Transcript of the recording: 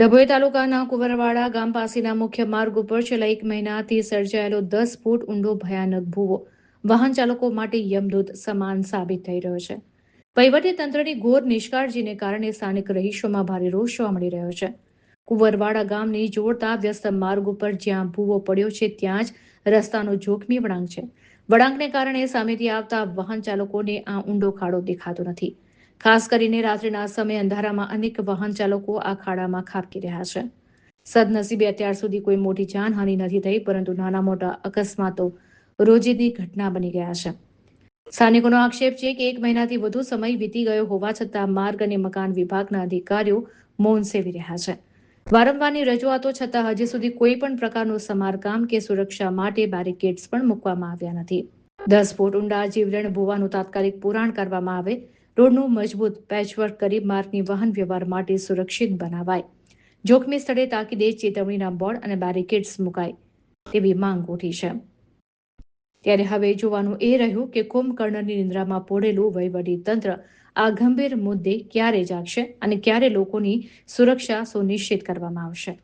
ડભોઈ તાલુકાના કુંવરવાડા ગામ પાસેના મુખ્ય માર્ગ ઉપર છેલ્લા 1 મહિનાથી સર્જાયેલો 10 ફૂટ ઊંડો ભયાનક ભૂવો વાહન ચાલકો માટે યમદૂત સમાન સાબિત થઈ રહ્યો છે. વહીવટી તંત્રની ઘોર નિષ્કાળજીને કારણે સ્થાનિક રહીશોમાં ભારે રોષ જોવા મળી રહ્યો છે. કુંવરવાડા ગામની જોડતા વ્યસ્ત માર્ગ ઉપર જ્યાં ભૂવો પડ્યો છે ત્યાં જ રસ્તાનો જોખમી વળાંક છે. વળાંકને કારણે સામેથી આવતા વાહન ચાલકોને આ ઊંડો ખાડો દેખાતો નથી. ખાસ કરીને રાત્રિના સમયે અંધારામાં અનેક વાહન ચાલકો આ ખાડામાં ખાબકી રહ્યા છે. સદનસીબે અત્યાર સુધી કોઈ મોટી જાનહાનિ નથી થઈ, પરંતુ નાના મોટા અકસ્માતો રોજિંદી ઘટના બની ગયા છે. સ્થાનિકોનો આક્ષેપ છે કે 1 મહિનાથી વધુ સમય વીતી ગયો હોવા છતાં માર્ગ અને મકાન વિભાગના અધિકારીઓ મૌન સેવી રહ્યા છે. વારંવારની રજૂઆતો છતાં હજી સુધી કોઈ પણ પ્રકારનું સમારકામ કે સુરક્ષા માટે બેરિકેડ્સ પણ મૂકવામાં આવ્યા નથી. 10 ફૂટ ઊંડા જીવલેણ ભૂવાનું તાત્કાલિક પુરાણ કરવામાં આવે, રોડનું મજબૂત પેચવર્ક કરી માર્ગની વાહન વ્યવહાર માટે સુરક્ષિત બનાવાય, જોખમી સ્થળે તાકીદે ચેતવણીના બોર્ડ અને બેરિકેડ્સ મુકાય તેવી માંગ ઉઠી છે. ત્યારે હવે જોવાનું એ રહ્યું કે કુંભકર્ણની નિંદ્રામાં પોઢેલું વહીવટી તંત્ર આ ગંભીર મુદ્દે ક્યારે જાગશે અને ક્યારે લોકોની સુરક્ષા સુનિશ્ચિત કરવામાં આવશે.